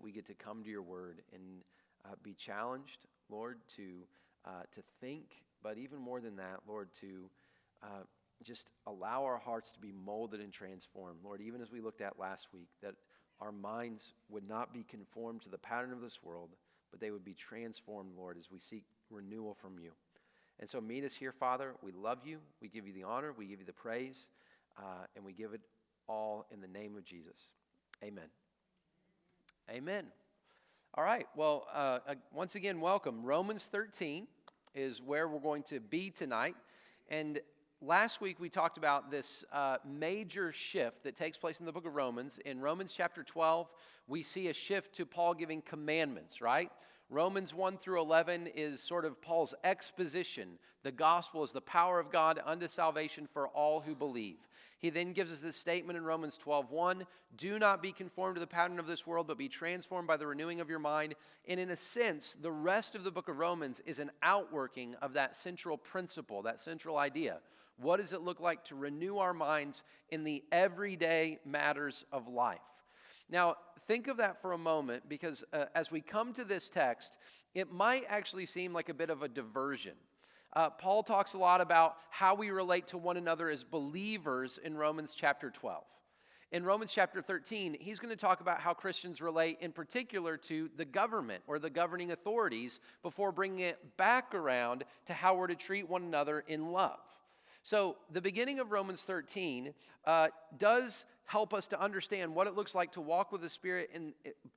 we get to come to your word and be challenged, Lord, to think, but even more than that, Lord, to just allow our hearts to be molded and transformed. Lord, even as we looked at last week, that our minds would not be conformed to the pattern of this world, but they would be transformed, Lord, as we seek renewal from you. And so meet us here, Father. We love you. We give you the honor. We give you the praise. And we give it all in the name of Jesus. Amen. Amen. All right. Well, once again, welcome. Romans 13 is where we're going to be tonight. And last week we talked about this major shift that takes place in the book of Romans. In Romans chapter 12, we see a shift to Paul giving commandments, right? Romans 1 through 11 is sort of Paul's exposition. The gospel is the power of God unto salvation for all who believe. He then gives us this statement in Romans 12:1, do not be conformed to the pattern of this world, but be transformed by the renewing of your mind. And in a sense, the rest of the book of Romans is an outworking of that central principle, that central idea. What does it look like to renew our minds in the everyday matters of life? Now, think of that for a moment, because as we come to this text, it might actually seem like a bit of a diversion. Paul talks a lot about how we relate to one another as believers in Romans chapter 12. In Romans chapter 13, he's going to talk about how Christians relate in particular to the government or the governing authorities before bringing it back around to how we're to treat one another in love. So the beginning of Romans 13 does help us to understand what it looks like to walk with the Spirit and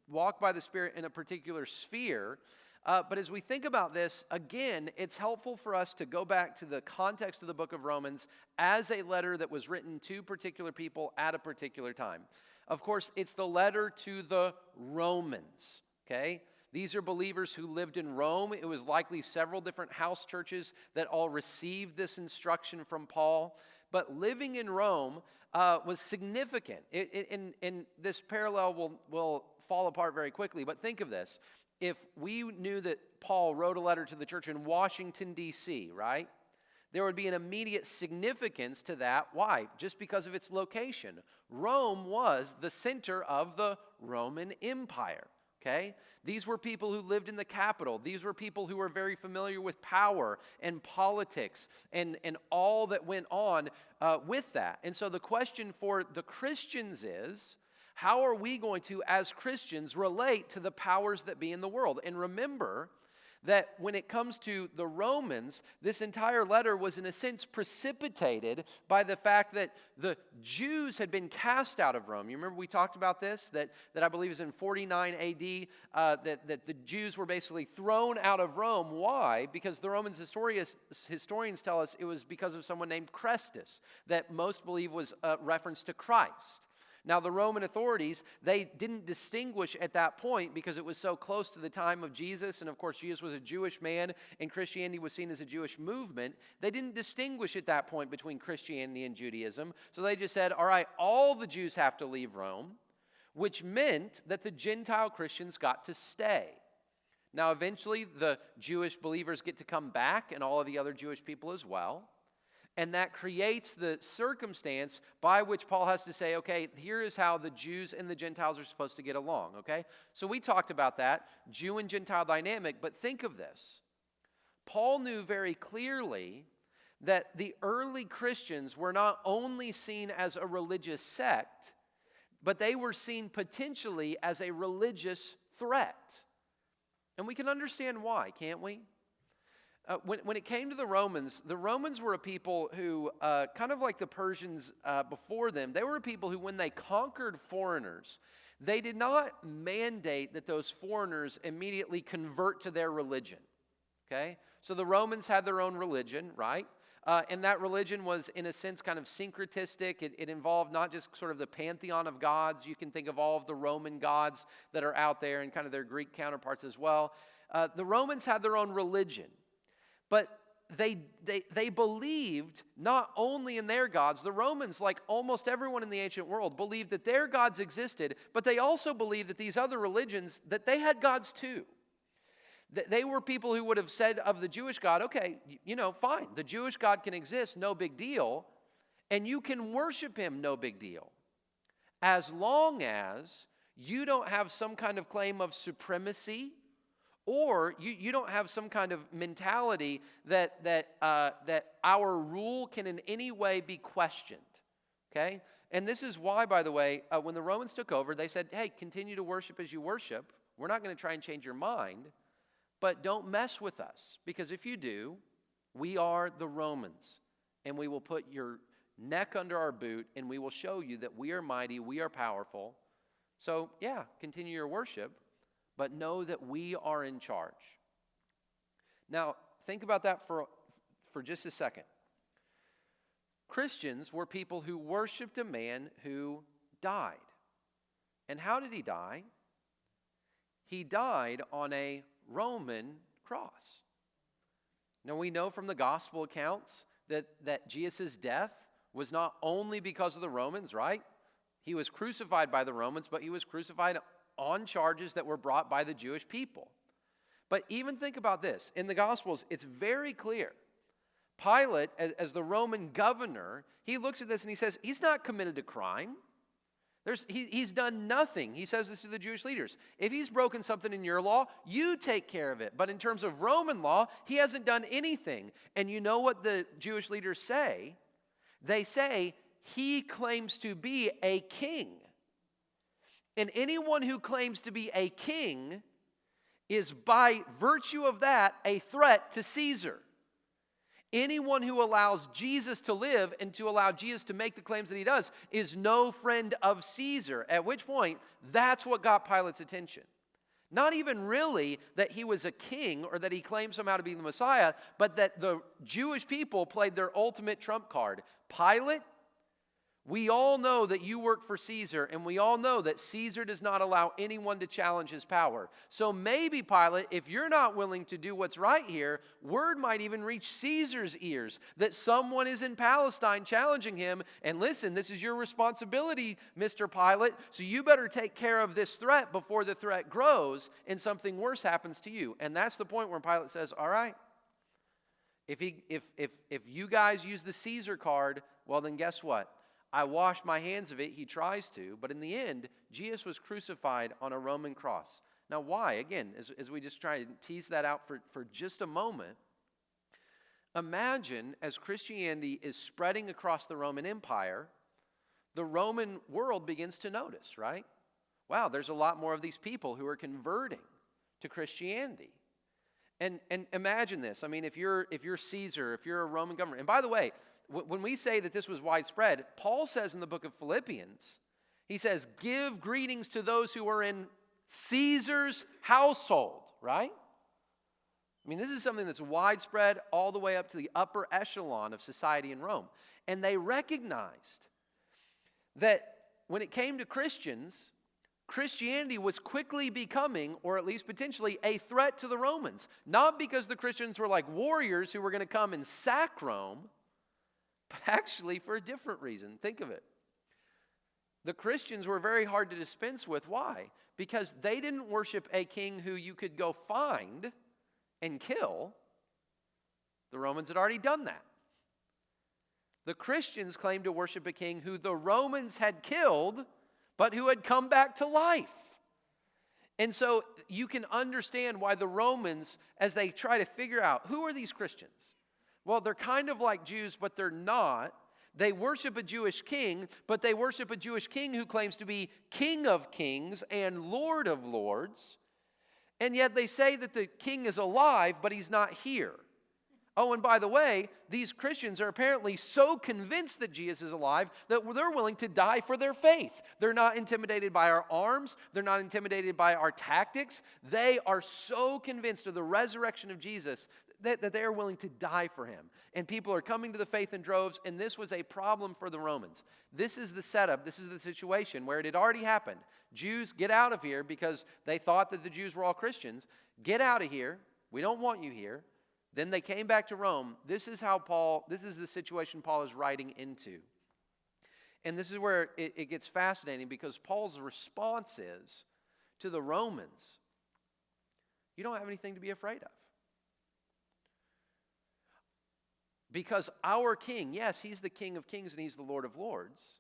walk by the Spirit in a particular sphere. But as we think about this, again, it's helpful for us to go back to the context of the book of Romans as a letter that was written to particular people at a particular time. Of course, it's the letter to the Romans, okay? These are believers who lived in Rome. It was likely several different house churches that all received this instruction from Paul. But living in Rome was significant. And this parallel will fall apart very quickly. But think of this. If we knew that Paul wrote a letter to the church in Washington, D.C., right? There would be an immediate significance to that. Why? Just because of its location. Rome was the center of the Roman Empire. Okay? These were people who lived in the capital. These were people who were very familiar with power and politics and all that went on with that. And so the question for the Christians is, how are we going to, as Christians, relate to the powers that be in the world? And remember that when it comes to the Romans, this entire letter was in a sense precipitated by the fact that the Jews had been cast out of Rome. You remember we talked about this, that I believe is in 49 AD, that the Jews were basically thrown out of Rome. Why? Because the Romans historians tell us it was because of someone named Chrestus, that most believe was a reference to Christ. Now, the Roman authorities, they didn't distinguish at that point because it was so close to the time of Jesus, and of course, Jesus was a Jewish man, and Christianity was seen as a Jewish movement. They didn't distinguish at that point between Christianity and Judaism, so they just said, all right, all the Jews have to leave Rome, which meant that the Gentile Christians got to stay. Now, eventually, the Jewish believers get to come back, and all of the other Jewish people as well. And that creates the circumstance by which Paul has to say, okay, here is how the Jews and the Gentiles are supposed to get along, okay? So we talked about that, Jew and Gentile dynamic, but think of this. Paul knew very clearly that the early Christians were not only seen as a religious sect, but they were seen potentially as a religious threat. And we can understand why, can't we? When it came to the Romans were a people who, kind of like the Persians before them, they were a people who, when they conquered foreigners, they did not mandate that those foreigners immediately convert to their religion. Okay? So the Romans had their own religion, right? And that religion was, in a sense, kind of syncretistic. It involved not just sort of the pantheon of gods. You can think of all of the Roman gods that are out there and kind of their Greek counterparts as well. The Romans had their own religion. But they believed not only in their gods. The Romans, like almost everyone in the ancient world, believed that their gods existed, but they also believed that these other religions, that they had gods too. They were people who would have said of the Jewish God, okay, fine, the Jewish God can exist, no big deal, and you can worship him, no big deal, as long as You don't have some kind of claim of supremacy, or you don't have some kind of mentality that our rule can in any way be questioned, okay? And this is why, by the way, when the Romans took over, they said, hey, continue to worship as you worship. We're not going to try and change your mind, but don't mess with us, because if you do, we are the Romans, and we will put your neck under our boot, and we will show you that we are mighty, we are powerful. So, yeah, continue your worship, but know that we are in charge. Now, think about that for just a second. Christians were people who worshiped a man who died. And how did he die? He died on a Roman cross. Now, we know from the gospel accounts that Jesus' death was not only because of the Romans, right? He was crucified by the Romans, but he was crucified on charges that were brought by the Jewish people. But even think about this. In the Gospels, it's very clear. Pilate, as the Roman governor, he looks at this and he says, he's not committed a crime. He's done nothing. He says this to the Jewish leaders. If he's broken something in your law, you take care of it. But in terms of Roman law, he hasn't done anything. And you know what the Jewish leaders say? They say, he claims to be a king. And anyone who claims to be a king is by virtue of that a threat to Caesar. Anyone who allows Jesus to live and to allow Jesus to make the claims that he does is no friend of Caesar, at which point that's what got Pilate's attention. Not even really that he was a king or that he claimed somehow to be the Messiah, but that the Jewish people played their ultimate trump card. Pilate, we all know that you work for Caesar, and we all know that Caesar does not allow anyone to challenge his power. So maybe, Pilate, if you're not willing to do what's right here, word might even reach Caesar's ears that someone is in Palestine challenging him. And listen, this is your responsibility, Mr. Pilate, so you better take care of this threat before the threat grows and something worse happens to you. And that's the point where Pilate says, all right, if you guys use the Caesar card, well then guess what? I wash my hands of it. He tries to, but in the end, Jesus was crucified on a Roman cross. Now, why? Again, as we just try to tease that out for just a moment, imagine as Christianity is spreading across the Roman Empire, the Roman world begins to notice, right? Wow, there's a lot more of these people who are converting to Christianity. And imagine this. I mean, if you're Caesar, if you're a Roman governor, and by the way, when we say that this was widespread, Paul says in the book of Philippians, he says, give greetings to those who are in Caesar's household, right? I mean, this is something that's widespread all the way up to the upper echelon of society in Rome. And they recognized that when it came to Christians, Christianity was quickly becoming, or at least potentially, a threat to the Romans. Not because the Christians were like warriors who were going to come and sack Rome, but actually for a different reason. Think of it. The Christians were very hard to dispense with. Why? Because they didn't worship a king who you could go find and kill. The Romans had already done that. The Christians claimed to worship a king who the Romans had killed, but who had come back to life. And so you can understand why the Romans, as they try to figure out, who are these Christians? Well, they're kind of like Jews, but they're not. They worship a Jewish king, but they worship a Jewish king who claims to be King of Kings and Lord of Lords. And yet they say that the king is alive, but he's not here. Oh, and by the way, these Christians are apparently so convinced that Jesus is alive that they're willing to die for their faith. They're not intimidated by our arms. They're not intimidated by our tactics. They are so convinced of the resurrection of Jesus that they are willing to die for him. And people are coming to the faith in droves, and this was a problem for the Romans. This is the setup, this is the situation where it had already happened. Jews, get out of here, because they thought that the Jews were all Christians. Get out of here. We don't want you here. Then they came back to Rome. This is the situation Paul is writing into. And this is where it gets fascinating, because Paul's response is to the Romans, you don't have anything to be afraid of. Because our king, yes, he's the King of Kings and he's the Lord of Lords,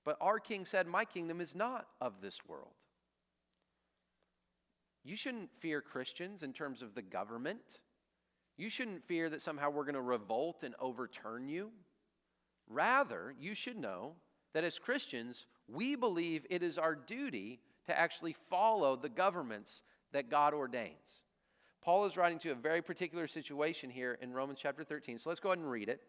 But our king said, my kingdom is not of this world. You shouldn't fear Christians in terms of the government. You shouldn't fear that somehow we're going to revolt and overturn you. Rather, you should know that as Christians, we believe it is our duty to actually follow the governments that God ordains. Paul is writing to a very particular situation here in Romans chapter 13. So let's go ahead and read it.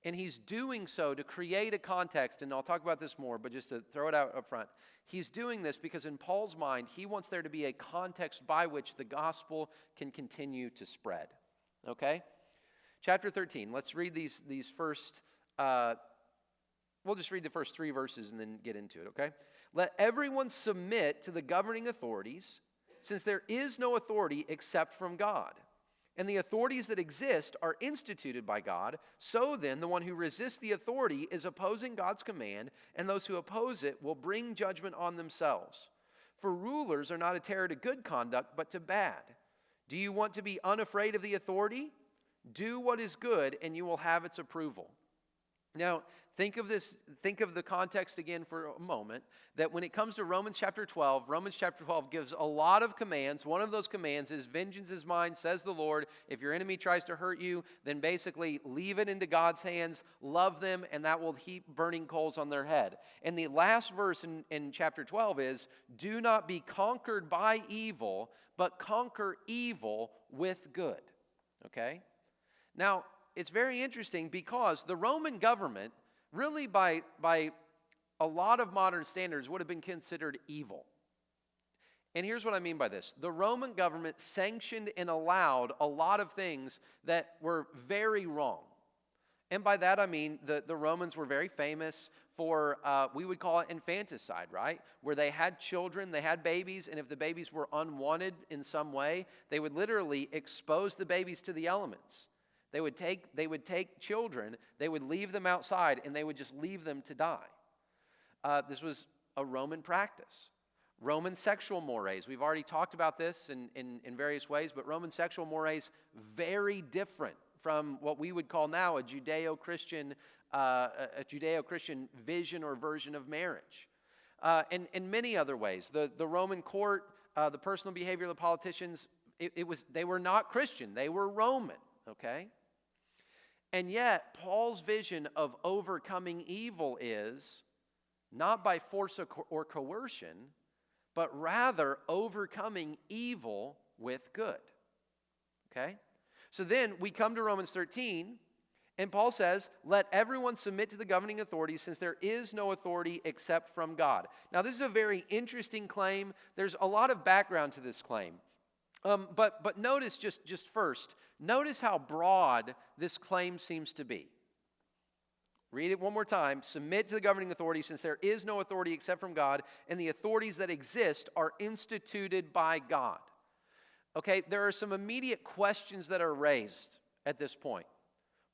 And he's doing so to create a context, and I'll talk about this more, but just to throw it out up front. He's doing this because in Paul's mind, he wants there to be a context by which the gospel can continue to spread. Okay? Chapter 13, let's read these first, we'll just read the first 3 verses and then get into it, okay? Let everyone submit to the governing authorities, since there is no authority except from God. And the authorities that exist are instituted by God. So then, the one who resists the authority is opposing God's command, and those who oppose it will bring judgment on themselves. For rulers are not a terror to good conduct, but to bad. Do you want to be unafraid of the authority? Do what is good, and you will have its approval. Now, think of the context again for a moment, that when it comes to Romans chapter 12 gives a lot of commands. One of those commands is, vengeance is mine, says the Lord. If your enemy tries to hurt you, then basically leave it into God's hands, love them, and that will heap burning coals on their head. And the last verse in chapter 12 is, do not be conquered by evil, but conquer evil with good. Okay? Now, it's very interesting because the Roman government, really by a lot of modern standards, would have been considered evil. And here's what I mean by this. The Roman government sanctioned and allowed a lot of things that were very wrong. And by that I mean the Romans were very famous for, we would call it infanticide, right? Where they had children, they had babies, and if the babies were unwanted in some way, they would literally expose the babies to the elements. They would take children, they would leave them outside, and they would just leave them to die. This was a Roman practice. Roman sexual mores. We've already talked about this in various ways, but Roman sexual mores, very different from what we would call now a Judeo-Christian vision or version of marriage. And in many other ways, the Roman court, the personal behavior of the politicians, they were not Christian, they were Roman, okay? And yet, Paul's vision of overcoming evil is not by force or coercion, but rather overcoming evil with good. Okay? So then we come to Romans 13, and Paul says, let everyone submit to the governing authorities, since there is no authority except from God. Now, this is a very interesting claim. There's a lot of background to this claim. But notice just first, notice how broad this claim seems to be. Read it one more time. Submit to the governing authority, since there is no authority except from God, and the authorities that exist are instituted by God. Okay, there are some immediate questions that are raised at this point.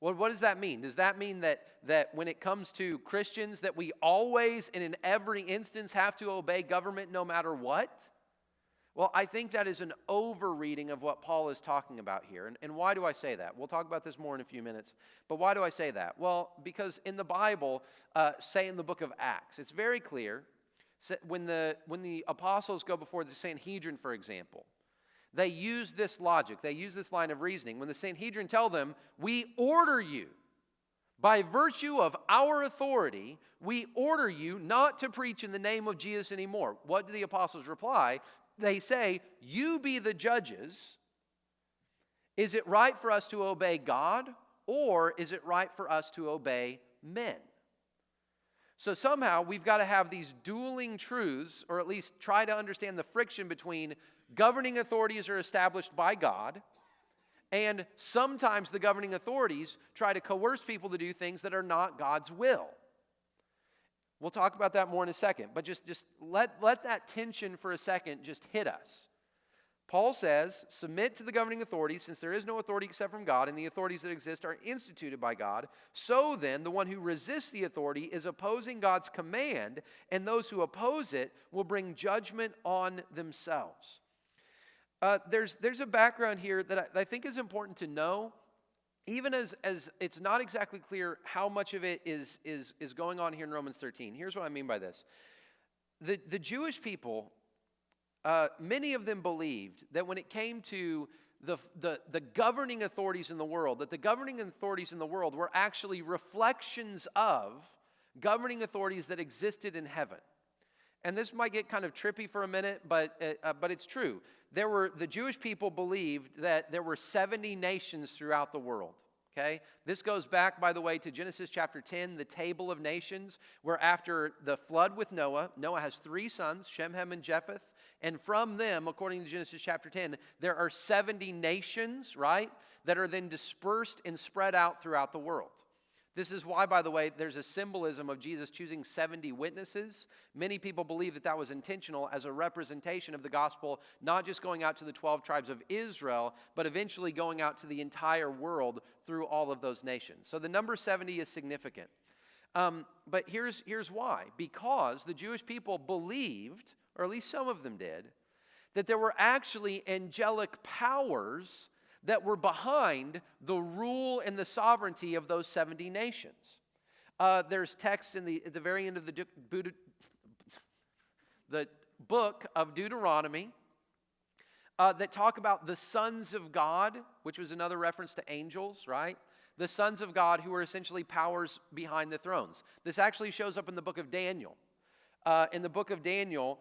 Well, what does that mean? Does that mean that when it comes to Christians, that we always and in every instance have to obey government no matter what? Well, I think that is an overreading of what Paul is talking about here. And why do I say that? We'll talk about this more in a few minutes. But why do I say that? Well, because in the Bible, say in the book of Acts, it's very clear. When the apostles go before the Sanhedrin, for example, they use this logic. They use this line of reasoning. When the Sanhedrin tell them, we order you, by virtue of our authority, we order you not to preach in the name of Jesus anymore. What do the apostles reply? They say, you be the judges. Is it right for us to obey God, or is it right for us to obey men? So somehow we've got to have these dueling truths, or at least try to understand the friction between governing authorities are established by God, and sometimes the governing authorities try to coerce people to do things that are not God's will. We'll talk about that more in a second, but just let that tension for a second just hit us. Paul says, submit to the governing authorities, since there is no authority except from God, and the authorities that exist are instituted by God. So then, the one who resists the authority is opposing God's command, and those who oppose it will bring judgment on themselves. There's a background here that I think is important to know. even as it's not exactly clear how much of it is going on here in Romans 13. Here's what I mean by this. The Jewish people, many of them believed that when it came to the governing authorities in the world, that the governing authorities in the world were actually reflections of governing authorities that existed in heaven. And this might get kind of trippy for a minute, but it's true. The Jewish people believed that there were 70 nations throughout the world. Okay? This goes back, by the way, to Genesis chapter 10, the table of nations, where after the flood with Noah, Noah has 3 sons, Shem, Ham, and Japheth, and from them, according to Genesis chapter 10, there are 70 nations, right, that are then dispersed and spread out throughout the world. This is why, by the way, there's a symbolism of Jesus choosing 70 witnesses. Many people believe that that was intentional as a representation of the gospel, not just going out to the 12 tribes of Israel, but eventually going out to the entire world through all of those nations. So the number 70 is significant. But here's why. Because the Jewish people believed, or at least some of them did, that there were actually angelic powers that were behind the rule and the sovereignty of those 70 nations. There's texts at the very end of the book of Deuteronomy that talk about the sons of God, which was another reference to angels, right? The sons of God who are essentially powers behind the thrones. This actually shows up in the book of Daniel. In the book of Daniel,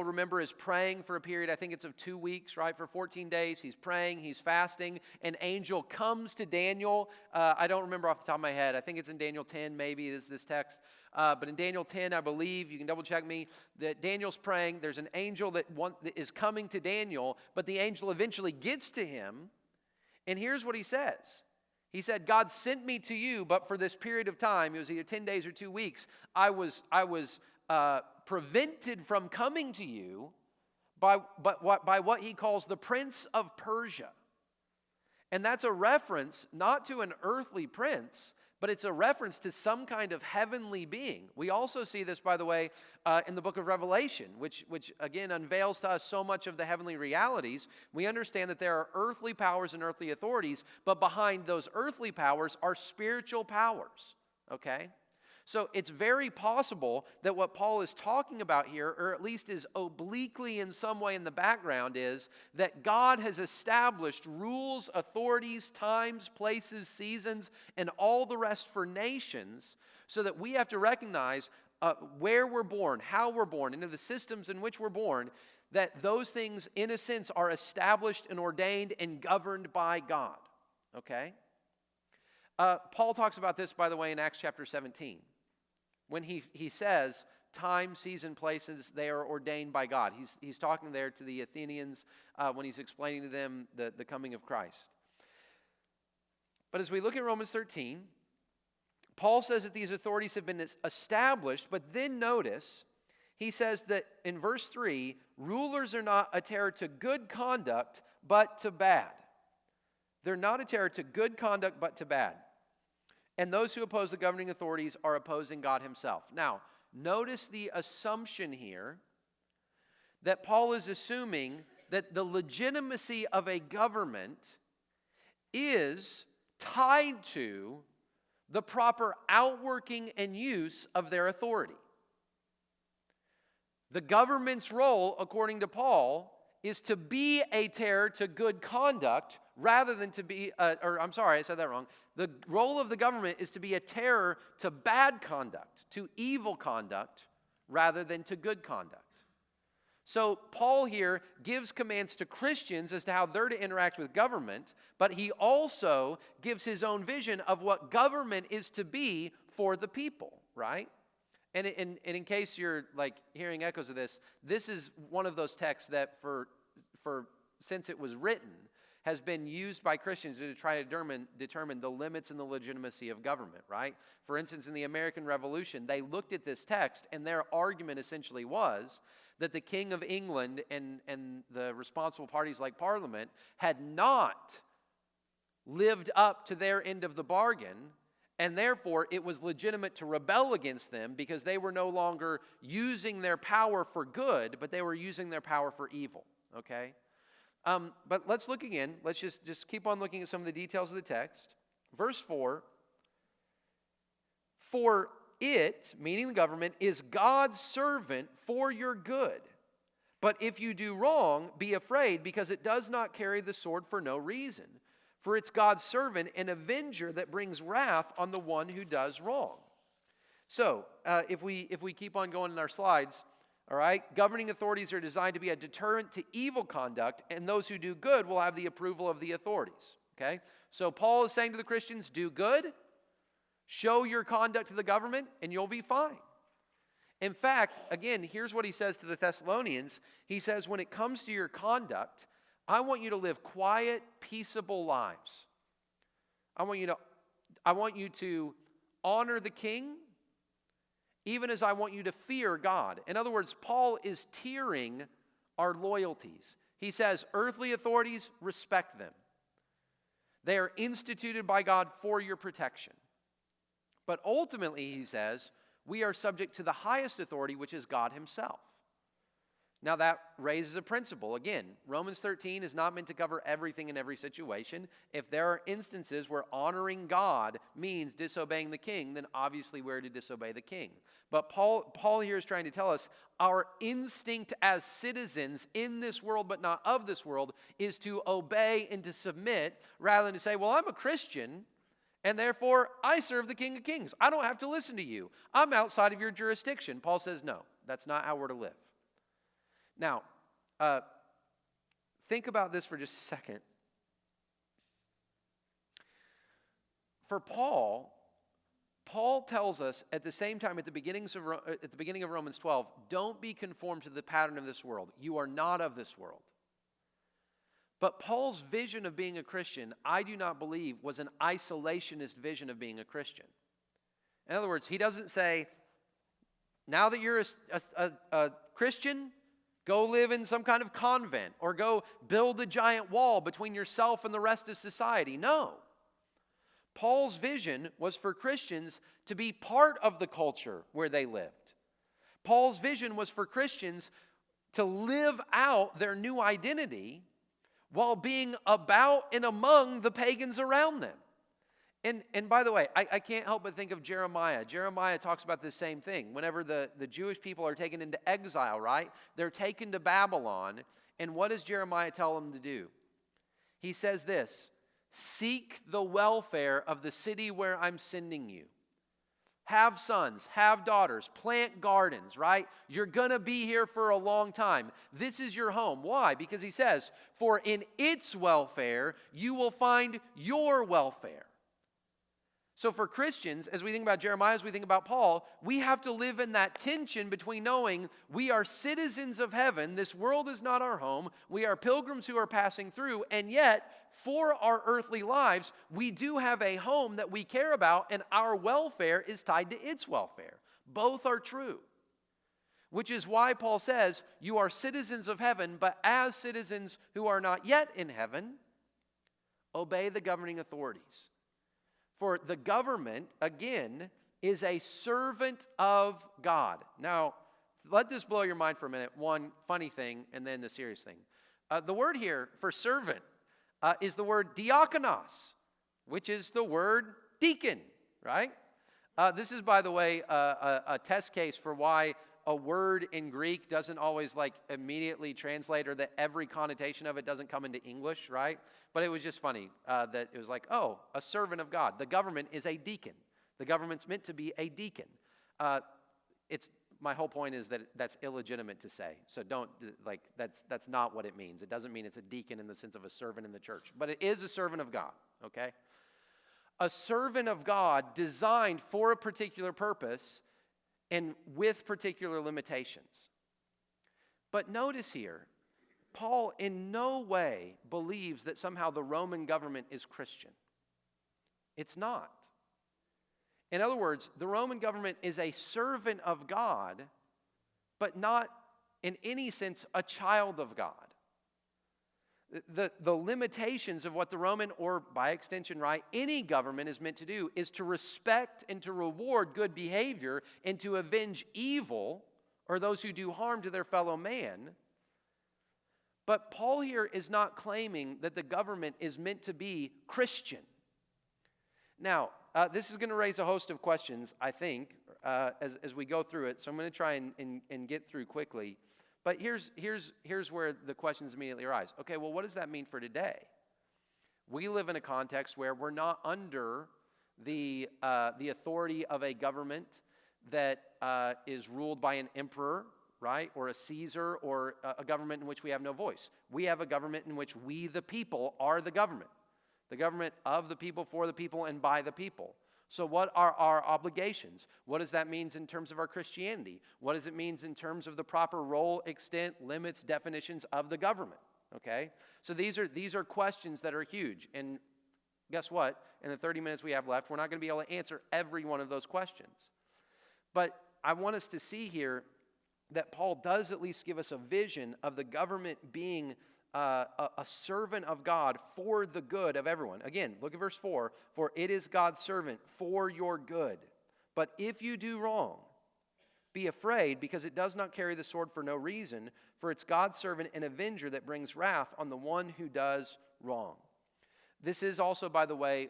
remember, is praying for a period, I think it's of 2 weeks, right? For 14 days, he's praying, he's fasting. An angel comes to Daniel. I don't remember off the top of my head. I think it's in Daniel 10, maybe, is this text. But in Daniel 10, I believe, you can double check me, that Daniel's praying. There's an angel that is coming to Daniel, but the angel eventually gets to him. And here's what he says. He said, God sent me to you, but for this period of time, it was either 10 days or 2 weeks, I was prevented from coming to you by what he calls the Prince of Persia. And that's a reference not to an earthly prince, but it's a reference to some kind of heavenly being. We also see this, by the way, in the book of Revelation, which again unveils to us so much of the heavenly realities. We understand that there are earthly powers and earthly authorities, but behind those earthly powers are spiritual powers, okay? So it's very possible that what Paul is talking about here, or at least is obliquely in some way in the background, is that God has established rules, authorities, times, places, seasons, and all the rest for nations, so that we have to recognize where we're born, how we're born, into the systems in which we're born, that those things, in a sense, are established and ordained and governed by God. Okay? Paul talks about this, by the way, in Acts chapter 17. When he says, time, season, places, they are ordained by God. He's talking there to the Athenians when he's explaining to them the coming of Christ. But as we look at Romans 13, Paul says that these authorities have been established, but then notice, he says that in verse 3, rulers are not a terror to good conduct, but to bad. They're not a terror to good conduct, but to bad. And those who oppose the governing authorities are opposing God himself. Now, notice the assumption here that Paul is assuming that the legitimacy of a government is tied to the proper outworking and use of their authority. The government's role, according to Paul, is to be a terror to good conduct rather than to be, I said that wrong. The role of the government is to be a terror to bad conduct, to evil conduct, rather than to good conduct. So Paul here gives commands to Christians as to how they're to interact with government, but he also gives his own vision of what government is to be for the people, right? And in case you're like hearing echoes of this, this is one of those texts that since it was written, has been used by Christians to try to determine the limits and the legitimacy of government, right? For instance, in the American Revolution, they looked at this text, and their argument essentially was that the King of England and the responsible parties like Parliament had not lived up to their end of the bargain, and therefore it was legitimate to rebel against them because they were no longer using their power for good, but they were using their power for evil, okay? But let's look again. Let's just keep on looking at some of the details of the text. Verse 4, for it, meaning the government, is God's servant for your good. But if you do wrong, be afraid, because it does not carry the sword for no reason. For it's God's servant, an avenger that brings wrath on the one who does wrong. So, if we keep on going in our slides, all right, governing authorities are designed to be a deterrent to evil conduct, and those who do good will have the approval of the authorities. Okay? So Paul is saying to the Christians, do good, show your conduct to the government, and you'll be fine. In fact, again, here's what he says to the Thessalonians. He says, when it comes to your conduct, I want you to live quiet, peaceable lives. I want you to honor the king, even as I want you to fear God. In other words, Paul is tiering our loyalties. He says, earthly authorities, respect them. They are instituted by God for your protection. But ultimately, he says, we are subject to the highest authority, which is God himself. Now that raises a principle. Again, Romans 13 is not meant to cover everything in every situation. If there are instances where honoring God means disobeying the king, then obviously we're to disobey the king. But Paul here is trying to tell us our instinct as citizens in this world but not of this world is to obey and to submit rather than to say, well, I'm a Christian, and therefore I serve the King of Kings. I don't have to listen to you. I'm outside of your jurisdiction. Paul says, no, that's not how we're to live. Now, think about this for just a second. For Paul tells us at the same time at the beginning of Romans 12, don't be conformed to the pattern of this world. You are not of this world. But Paul's vision of being a Christian, I do not believe, was an isolationist vision of being a Christian. In other words, he doesn't say, now that you're a Christian, go live in some kind of convent or go build a giant wall between yourself and the rest of society. No. Paul's vision was for Christians to be part of the culture where they lived. Paul's vision was for Christians to live out their new identity while being about and among the pagans around them. And by the way, I can't help but think of Jeremiah. Jeremiah talks about this same thing. Whenever the Jewish people are taken into exile, right? They're taken to Babylon. And what does Jeremiah tell them to do? He says this, seek the welfare of the city where I'm sending you. Have sons, have daughters, plant gardens, right? You're going to be here for a long time. This is your home. Why? Because he says, for in its welfare, you will find your welfare. So for Christians, as we think about Jeremiah, as we think about Paul, we have to live in that tension between knowing we are citizens of heaven, this world is not our home, we are pilgrims who are passing through, and yet, for our earthly lives, we do have a home that we care about, and our welfare is tied to its welfare. Both are true. Which is why Paul says, you are citizens of heaven, but as citizens who are not yet in heaven, obey the governing authorities. For the government, again, is a servant of God. Now, let this blow your mind for a minute. One funny thing and then the serious thing. The word here for servant is the word diakonos, which is the word deacon, right? This is, by the way, a test case for why a word in Greek doesn't always immediately translate, or that every connotation of it doesn't come into English, right? But it was just funny that it was like, oh, a servant of God. The government is a deacon. The government's meant to be a deacon. My whole point is that that's illegitimate to say. So that's not what it means. It doesn't mean it's a deacon in the sense of a servant in the church. But it is a servant of God, okay? A servant of God designed for a particular purpose and with particular limitations. But notice here, Paul in no way believes that somehow the Roman government is Christian. It's not. In other words, the Roman government is a servant of God, but not in any sense a child of God. The limitations of what the Roman, or by extension, right, any government is meant to do is to respect and to reward good behavior and to avenge evil or those who do harm to their fellow man. But Paul here is not claiming that the government is meant to be Christian. Now, this is going to raise a host of questions, I think, as we go through it. So I'm going to try and get through quickly. But here's where the questions immediately arise. Okay, well, what does that mean for today? We live in a context where we're not under the authority of a government that is ruled by an emperor, right, or a Caesar, or a government in which we have no voice. We have a government in which we, the people, are the government of the people, for the people, and by the people. So what are our obligations? What does that mean in terms of our Christianity? What does it mean in terms of the proper role, extent, limits, definitions of the government? Okay? So these are questions that are huge. And guess what? In the 30 minutes we have left, we're not going to be able to answer every one of those questions. But I want us to see here that Paul does at least give us a vision of the government being a servant of God for the good of everyone. Again, look at verse 4. For it is God's servant for your good. But if you do wrong, be afraid, because it does not carry the sword for no reason, for it's God's servant and avenger that brings wrath on the one who does wrong. This is also, by the way,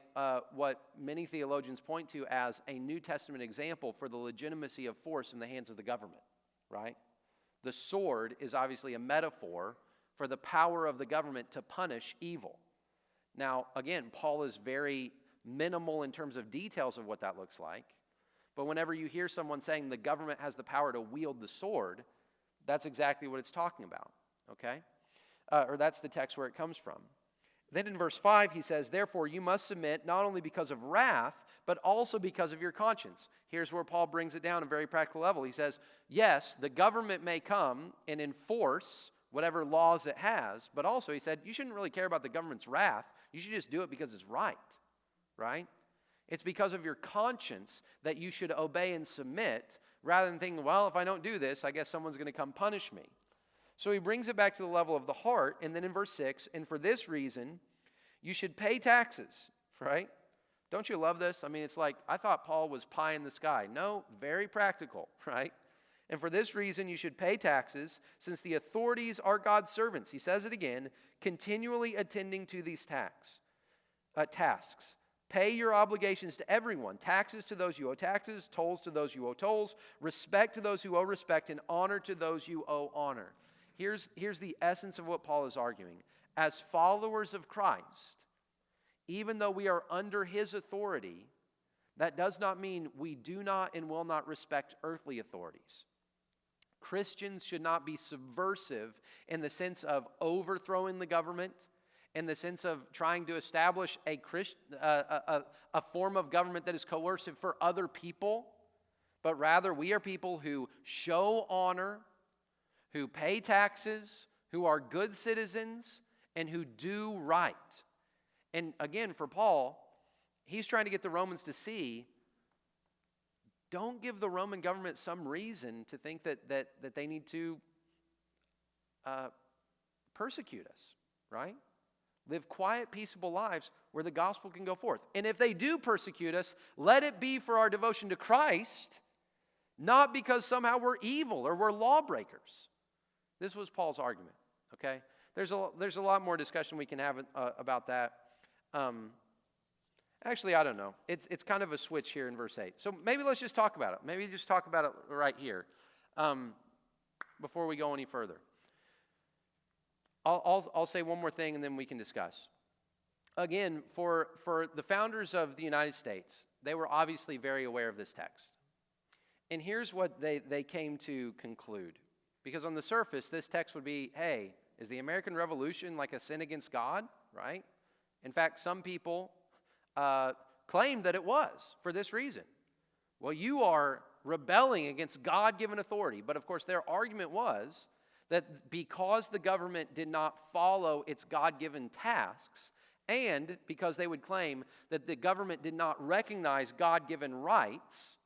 what many theologians point to as a New Testament example for the legitimacy of force in the hands of the government, right? The sword is obviously a metaphor for the power of the government to punish evil. Now, again, Paul is very minimal in terms of details of what that looks like. But whenever you hear someone saying the government has the power to wield the sword, that's exactly what it's talking about, okay? Or that's the text where it comes from. Then in verse 5, he says, therefore you must submit not only because of wrath, but also because of your conscience. Here's where Paul brings it down at a very practical level. He says, yes, the government may come and enforce whatever laws it has, but also he said, you shouldn't really care about the government's wrath. You should just do it because it's right? It's because of your conscience that you should obey and submit, rather than thinking, well, if I don't do this, I guess someone's going to come punish me. So he brings it back to the level of the heart, and then in verse 6, and for this reason, you should pay taxes, right? Don't you love this? I mean, it's like, I thought Paul was pie in the sky. No, very practical, right? And for this reason, you should pay taxes, since the authorities are God's servants. He says it again, continually attending to these tasks. Pay your obligations to everyone. Taxes to those you owe taxes, tolls to those you owe tolls, respect to those who owe respect, and honor to those you owe honor. Here's the essence of what Paul is arguing. As followers of Christ, even though we are under his authority, that does not mean we do not and will not respect earthly authorities. Christians should not be subversive in the sense of overthrowing the government, in the sense of trying to establish a form of government that is coercive for other people, but rather we are people who show honor, who pay taxes, who are good citizens, and who do right. And again, for Paul, he's trying to get the Romans to see, don't give the Roman government some reason to think that they need to persecute us, right? Live quiet, peaceable lives where the gospel can go forth. And if they do persecute us, let it be for our devotion to Christ, not because somehow we're evil or we're lawbreakers. This was Paul's argument, okay? There's a lot more discussion we can have about that. Actually, I don't know. It's kind of a switch here in verse 8. So maybe let's just talk about it. Maybe just talk about it right here before we go any further. I'll say one more thing and then we can discuss. Again, for the founders of the United States, they were obviously very aware of this text. And here's what they came to conclude. Because on the surface, this text would be, hey, is the American Revolution like a sin against God, right? In fact, some people claimed that it was for this reason. Well, you are rebelling against God-given authority. But of course, their argument was that because the government did not follow its God-given tasks, and because they would claim that the government did not recognize God-given rights,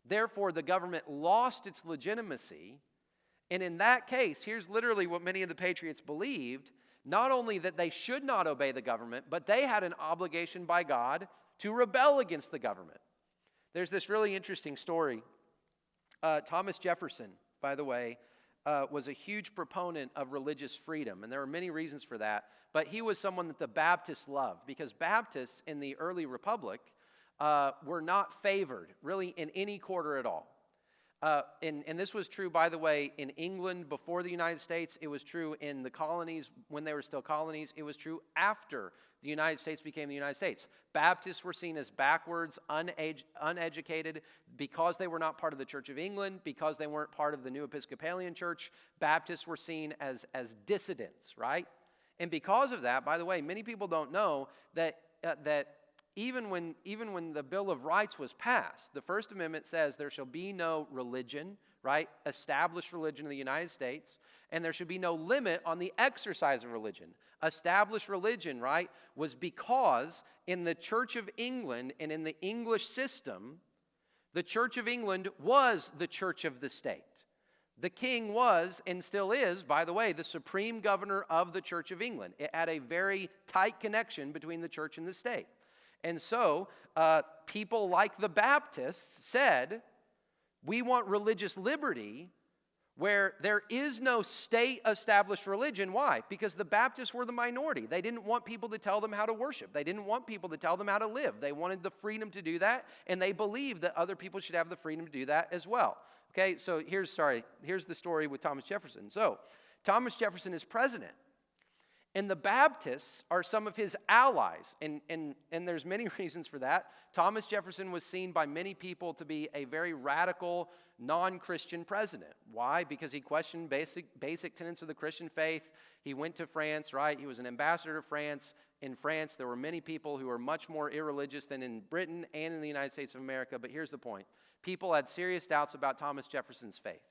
therefore the government lost its legitimacy. And in that case, here's literally what many of the patriots believed, not only that they should not obey the government, but they had an obligation by God to rebel against the government. There's this really interesting story. Thomas Jefferson, by the way, was a huge proponent of religious freedom, and there were many reasons for that, but he was someone that the Baptists loved, because Baptists in the early republic were not favored, really, in any quarter at all. And this was true, by the way, in England before the United States. It was true in the colonies when they were still colonies. It was true after the United States became the United States. Baptists were seen as backwards, uneducated, because they were not part of the Church of England, because they weren't part of the New Episcopalian Church. Baptists were seen as dissidents, right? And because of that, by the way, many people don't know that even when the Bill of Rights was passed, the First Amendment says there shall be no religion, right? Established religion in the United States, and there should be no limit on the exercise of religion. Established religion, right, was because in the Church of England and in the English system, the Church of England was the church of the state. The king was, and still is, by the way, the supreme governor of the Church of England. It had a very tight connection between the church and the state. And so people like the Baptists said, we want religious liberty where there is no state-established religion. Why? Because the Baptists were the minority. They didn't want people to tell them how to worship. They didn't want people to tell them how to live. They wanted the freedom to do that, and they believed that other people should have the freedom to do that as well. Okay, so here's the story with Thomas Jefferson. So Thomas Jefferson is president. And the Baptists are some of his allies, and there's many reasons for that. Thomas Jefferson was seen by many people to be a very radical, non-Christian president. Why? Because he questioned basic tenets of the Christian faith. He went to France, right? He was an ambassador to France. In France, there were many people who were much more irreligious than in Britain and in the United States of America. But here's the point. People had serious doubts about Thomas Jefferson's faith.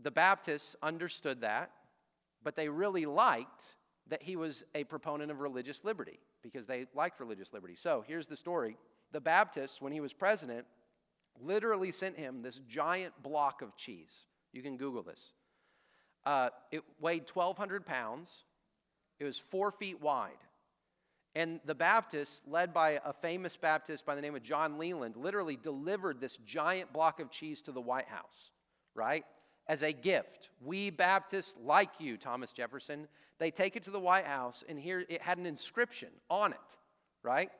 The Baptists understood that. But they really liked that he was a proponent of religious liberty because they liked religious liberty. So here's the story. The Baptists, when he was president, literally sent him this giant block of cheese. You can Google this. It weighed 1,200 pounds. It was 4 feet wide. And the Baptists, led by a famous Baptist by the name of John Leland, literally delivered this giant block of cheese to the White House, right? As a gift. We Baptists like you, Thomas Jefferson. They take it to the White House, and here it had an inscription on it, right?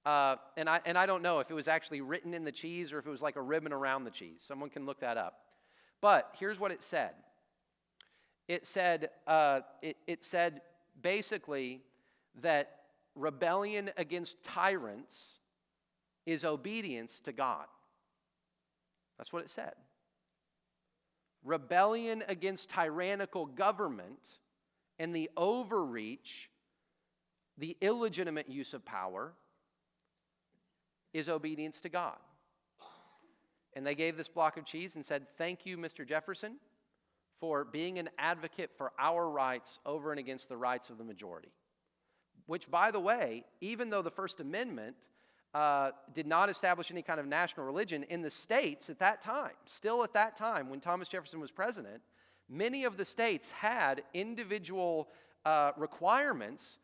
And I don't know if it was actually written in the cheese or if it was like a ribbon around the cheese. Someone can look that up. But here's what it said. It said basically that rebellion against tyrants is obedience to God. That's what it said. Rebellion against tyrannical government and the overreach, the illegitimate use of power, is obedience to God. And they gave this block of cheese and said, thank you, Mr. Jefferson, for being an advocate for our rights over and against the rights of the majority. Which, by the way, even though the First Amendment did not establish any kind of national religion in the states at that time, still at that time when Thomas Jefferson was president, many of the states had individual requirements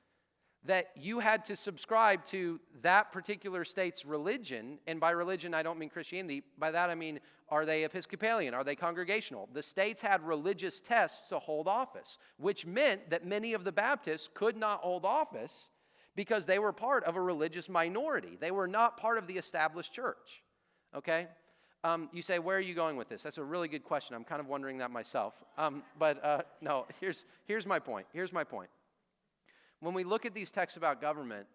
that you had to subscribe to that particular state's religion. And by religion, I don't mean Christianity. By that, I mean, are they Episcopalian? Are they Congregational? The states had religious tests to hold office, which meant that many of the Baptists could not hold office because they were part of a religious minority. They were not part of the established church, okay? You say, where are you going with this? That's a really good question. I'm kind of wondering that myself. No, here's my point. Here's my point. When we look at these texts about government,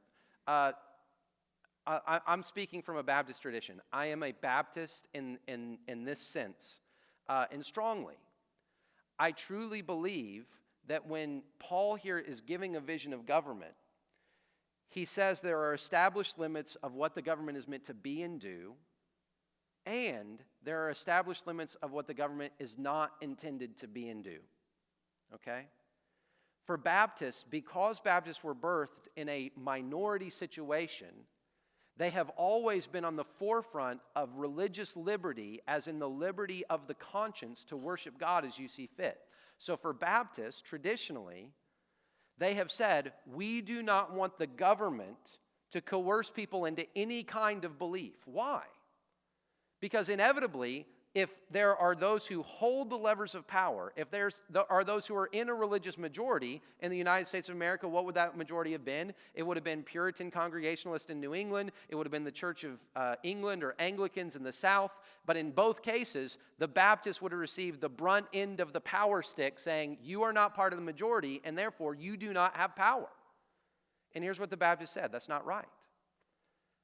I'm speaking from a Baptist tradition. I am a Baptist in this sense, and strongly. I truly believe that when Paul here is giving a vision of government, he says there are established limits of what the government is meant to be and do, and there are established limits of what the government is not intended to be and do. Okay? For Baptists, because Baptists were birthed in a minority situation, they have always been on the forefront of religious liberty, as in the liberty of the conscience to worship God as you see fit. So for Baptists, traditionally, they have said, we do not want the government to coerce people into any kind of belief. Why? Because inevitably, if there are those who hold the levers of power, if are those who are in a religious majority in the United States of America, what would that majority have been? It would have been Puritan Congregationalists in New England. It would have been the Church of England or Anglicans in the South. But in both cases, the Baptists would have received the brunt end of the power stick, saying, you are not part of the majority, and therefore you do not have power. And here's what the Baptists said: that's not right.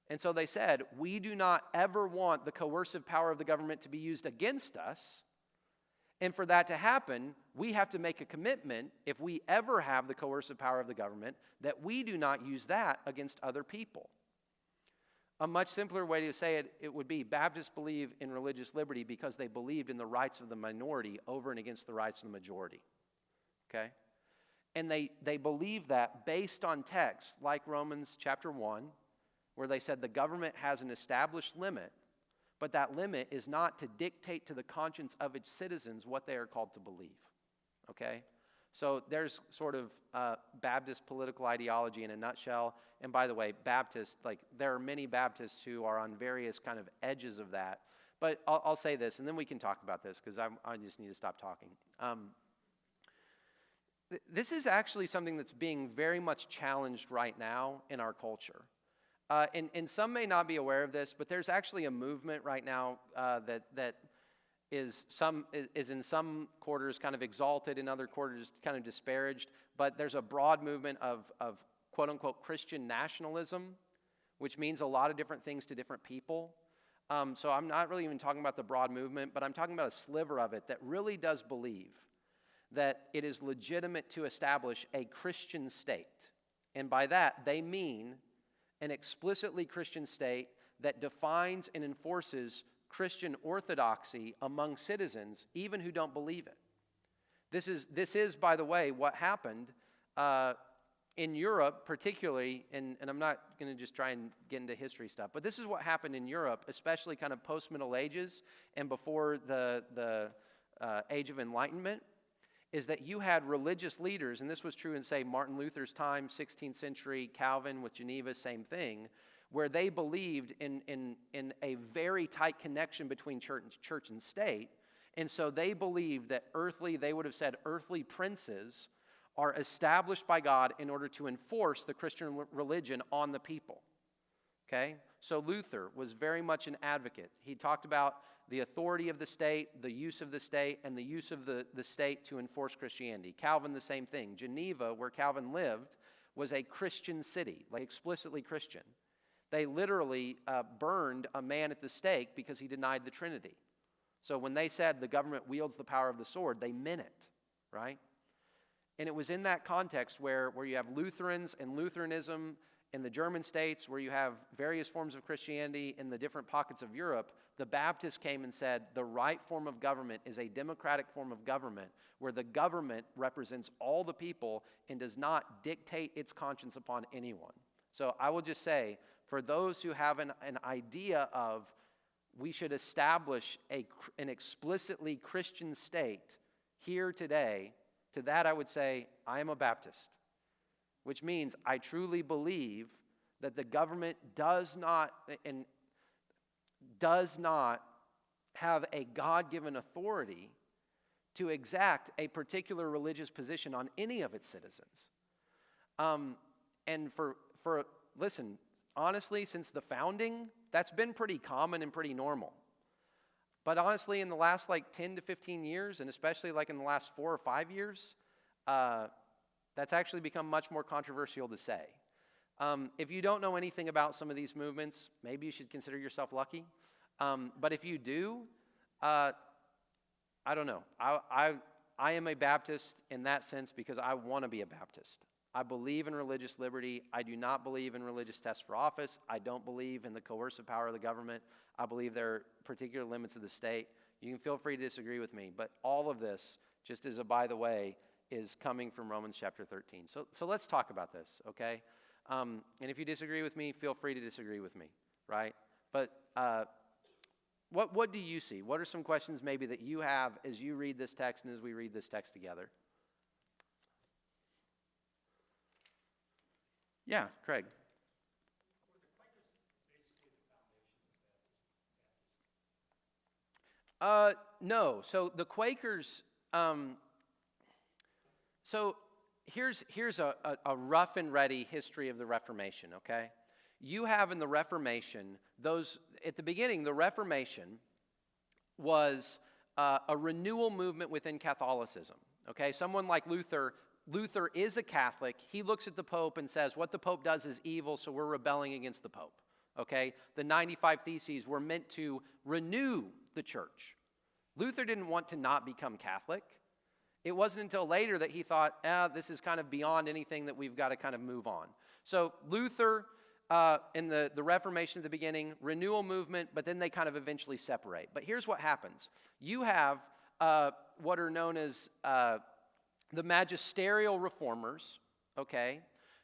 And so they said, we do not ever want the coercive power of the government to be used against us. And for that to happen, we have to make a commitment, if we ever have the coercive power of the government, that we do not use that against other people. A much simpler way to say it would be, Baptists believe in religious liberty because they believed in the rights of the minority over and against the rights of the majority. Okay? And they believe that based on texts like Romans chapter 1, where they said the government has an established limit, but that limit is not to dictate to the conscience of its citizens what they are called to believe. Okay? So there's sort of Baptist political ideology in a nutshell. And by the way, Baptists, there are many Baptists who are on various kind of edges of that. But I'll say this, and then we can talk about this, because I just need to stop talking. This is actually something that's being very much challenged right now in our culture. And some may not be aware of this, but there's actually a movement right now that is in some quarters kind of exalted, in other quarters kind of disparaged. But there's a broad movement of quote-unquote Christian nationalism, which means a lot of different things to different people. So I'm not really even talking about the broad movement, but I'm talking about a sliver of it that really does believe that it is legitimate to establish a Christian state. And by that, they mean an explicitly Christian state that defines and enforces Christian orthodoxy among citizens, even who don't believe it. This is, by the way, what happened in Europe, particularly, and I'm not going to just try and get into history stuff, but this is what happened in Europe, especially kind of post-Middle Ages and before the Age of Enlightenment, is that you had religious leaders, and this was true in, say, Martin Luther's time, 16th century, Calvin with Geneva, same thing, where they believed in a very tight connection between church and state. And so they believed that they would have said earthly princes are established by God in order to enforce the Christian religion on the people. Okay? So Luther was very much an advocate. He talked about the authority of the state, the use of the state, and the use of the state to enforce Christianity. Calvin, the same thing. Geneva, where Calvin lived, was a Christian city, explicitly Christian. They literally burned a man at the stake because he denied the Trinity. So when they said the government wields the power of the sword, they meant it, right? And it was in that context where you have Lutherans and Lutheranism in the German states, where you have various forms of Christianity in the different pockets of Europe. The Baptists came and said the right form of government is a democratic form of government where the government represents all the people and does not dictate its conscience upon anyone. So I will just say, for those who have an idea of we should establish an explicitly Christian state here today, to that I would say, I am a Baptist, which means I truly believe that the government does not have a God-given authority to exact a particular religious position on any of its citizens. And listen, honestly, since the founding, that's been pretty common and pretty normal. But honestly, in the last 10 to 15 years, and especially in the last 4 or 5 years, that's actually become much more controversial to say. If you don't know anything about some of these movements, maybe you should consider yourself lucky. But if you do, I don't know. I am a Baptist in that sense because I want to be a Baptist. I believe in religious liberty. I do not believe in religious tests for office. I don't believe in the coercive power of the government. I believe there are particular limits of the state. You can feel free to disagree with me, but all of this, just as a by the way, is coming from Romans chapter 13. So let's talk about this, okay? And if you disagree with me, feel free to disagree with me, right? But what do you see? What are some questions maybe that you have as you read this text and as we read this text together? Yeah, Craig. No. So the Quakers, so here's a rough and ready history of the Reformation, okay? You have in the Reformation, at the beginning, the Reformation was a renewal movement within Catholicism, okay? Someone like Luther is a Catholic. He looks at the Pope and says, what the Pope does is evil, so we're rebelling against the Pope, okay? The 95 Theses were meant to renew the church. Luther didn't want to not become Catholic. It wasn't until later that he thought, this is kind of beyond anything that we've got to kind of move on. So Luther, in the Reformation at the beginning, renewal movement, but then they kind of eventually separate. But here's what happens. You have what are known as the magisterial reformers, okay,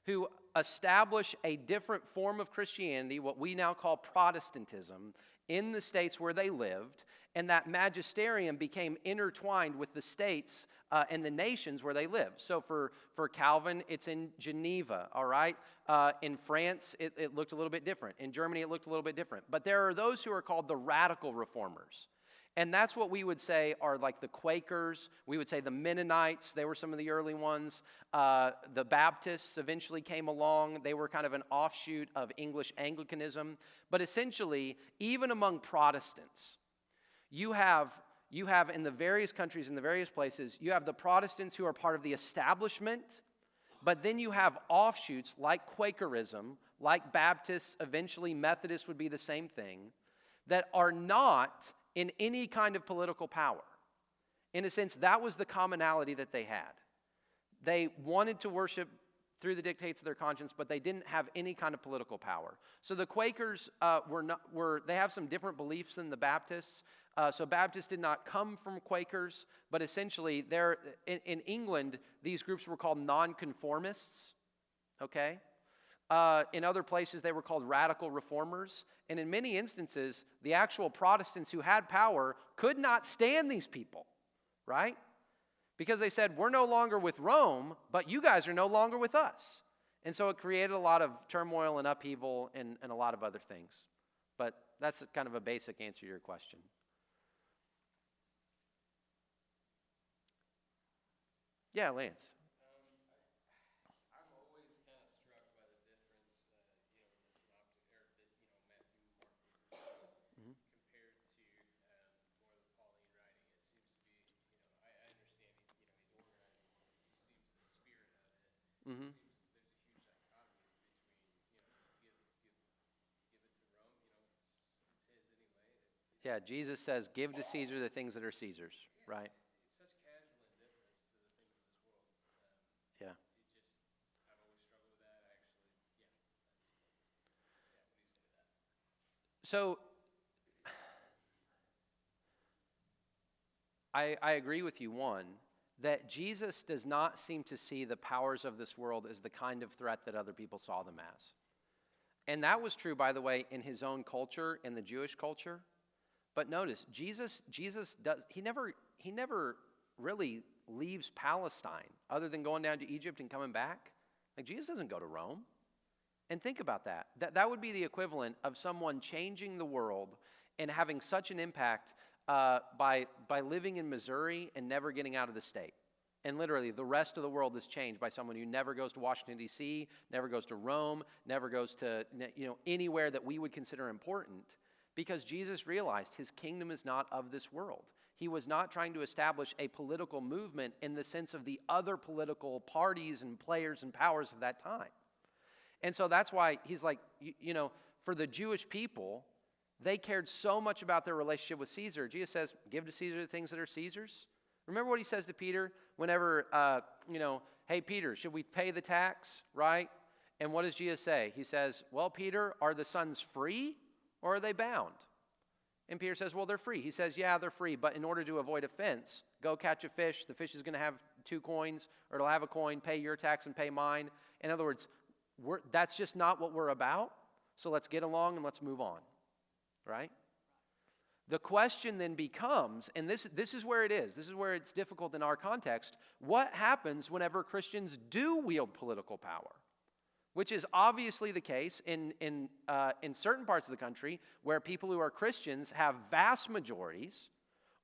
who establish a different form of Christianity, what we now call Protestantism, in the states where they lived, and that magisterium became intertwined with the states and the nations where they lived. So for Calvin, it's in Geneva, all right? In France, it looked a little bit different. In Germany, it looked a little bit different. But there are those who are called the radical reformers. And that's what we would say are like the Quakers. We would say the Mennonites. They were some of the early ones. The Baptists eventually came along. They were kind of an offshoot of English Anglicanism. But essentially, even among Protestants, you have in the various countries, in the various places, you have the Protestants who are part of the establishment, but then you have offshoots like Quakerism, like Baptists, eventually Methodists would be the same thing, that are not in any kind of political power. In a sense, that was the commonality that they had. They wanted to worship through the dictates of their conscience, but they didn't have any kind of political power. So the Quakers they have some different beliefs than the Baptists. So Baptists did not come from Quakers, but essentially in England, these groups were called nonconformists, okay? In other places, they were called radical reformers. And in many instances, the actual Protestants who had power could not stand these people, right? Because they said, we're no longer with Rome, but you guys are no longer with us. And so it created a lot of turmoil and upheaval and a lot of other things. But that's kind of a basic answer to your question. Yeah, Lance. I'm always kind of struck by the difference, in the synoptic, or the, Matthew, Mark, Luke, Mm-hmm. compared to more of the Pauline writing. It seems to be, I understand, he's organizing, he seems the spirit of it. Mm-hmm. It seems there's a huge dichotomy between, give it to Rome, it's his anyway. Yeah, Jesus says, give to Caesar the things that are Caesar's, right? It's such casual indifference to the things of this world. Yeah. I've always struggled with that. What do you say to that? So I agree with you, one, that Jesus does not seem to see the powers of this world as the kind of threat that other people saw them as. And that was true, by the way, in his own culture, in the Jewish culture. But notice, Jesus never really leaves Palestine other than going down to Egypt and coming back. Like, Jesus doesn't go to Rome. And think about that. That would be the equivalent of someone changing the world and having such an impact by living in Missouri and never getting out of the state. And literally, the rest of the world is changed by someone who never goes to Washington, D.C., never goes to Rome, never goes to anywhere that we would consider important, because Jesus realized his kingdom is not of this world. He was not trying to establish a political movement in the sense of the other political parties and players and powers of that time. And so that's why he's like, for the Jewish people, they cared so much about their relationship with Caesar. Jesus says, give to Caesar the things that are Caesar's. Remember what he says to Peter whenever, hey, Peter, should we pay the tax, right? And what does Jesus say? He says, well, Peter, are the sons free or are they bound? And Peter says, well, they're free. He says, yeah, they're free, but in order to avoid offense, go catch a fish. The fish is going to have 2 coins, or it'll have a coin, pay your tax and pay mine. In other words, that's just not what we're about, so let's get along and let's move on, right? The question then becomes, and this is where it is, this is where it's difficult in our context, what happens whenever Christians do wield political power? Which is obviously the case in certain parts of the country where people who are Christians have vast majorities,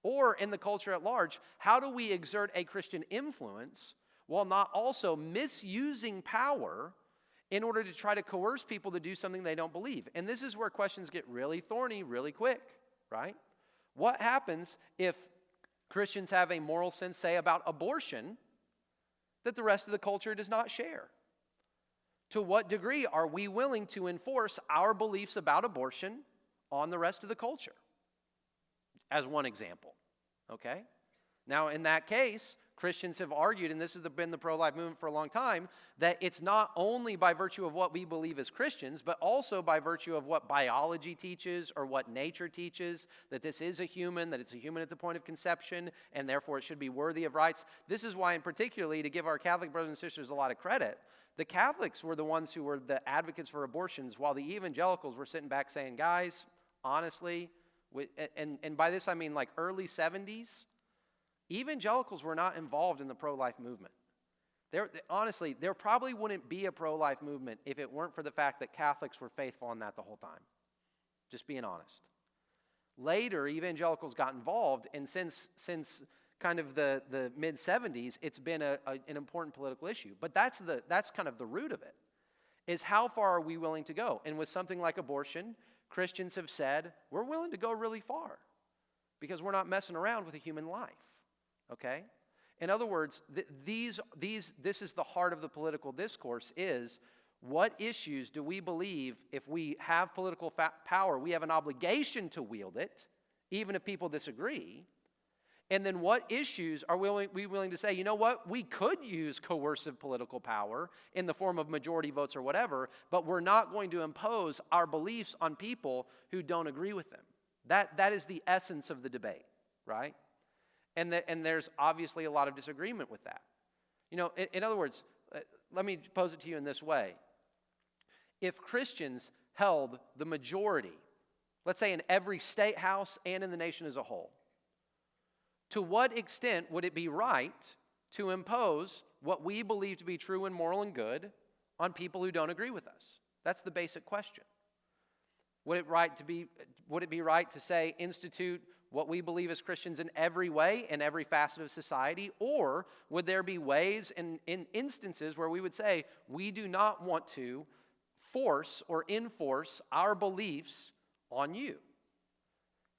Or in the culture at large, how do we exert a Christian influence while not also misusing power in order to try to coerce people to do something they don't believe? And this is where questions get really thorny really quick, right? What happens if Christians have a moral sense, say, about abortion that the rest of the culture does not share? To what degree are we willing to enforce our beliefs about abortion on the rest of the culture? As one example, okay? Now, in that case, Christians have argued, and this has been the pro-life movement for a long time, that it's not only by virtue of what we believe as Christians, but also by virtue of what biology teaches or what nature teaches, that this is a human, that it's a human at the point of conception, and therefore it should be worthy of rights. This is why, and particularly, to give our Catholic brothers and sisters a lot of credit, the Catholics were the ones who were the advocates for abortions, while the evangelicals were sitting back saying, guys, honestly, and by this I mean like early 70s, evangelicals were not involved in the pro-life movement. Honestly, there probably wouldn't be a pro-life movement if it weren't for the fact that Catholics were faithful in that the whole time. Just being honest. Later, evangelicals got involved, and since kind of the mid-70s, it's been an important political issue. But that's kind of the root of it, is how far are we willing to go? And with something like abortion, Christians have said, we're willing to go really far because we're not messing around with a human life, okay? In other words, this is the heart of the political discourse, is what issues do we believe if we have political power, we have an obligation to wield it, even if people disagree? And then what issues are we willing to say, you know what, we could use coercive political power in the form of majority votes or whatever, but we're not going to impose our beliefs on people who don't agree with them. That is the essence of the debate, right? And there's obviously a lot of disagreement with that. You know, in other words, let me pose it to you in this way. If Christians held the majority, let's say in every state house and in the nation as a whole, to what extent would it be right to impose what we believe to be true and moral and good on people who don't agree with us? That's the basic question. Would it be right to say institute what we believe as Christians in every way, in every facet of society? Or would there be ways in instances where we would say we do not want to force or enforce our beliefs on you?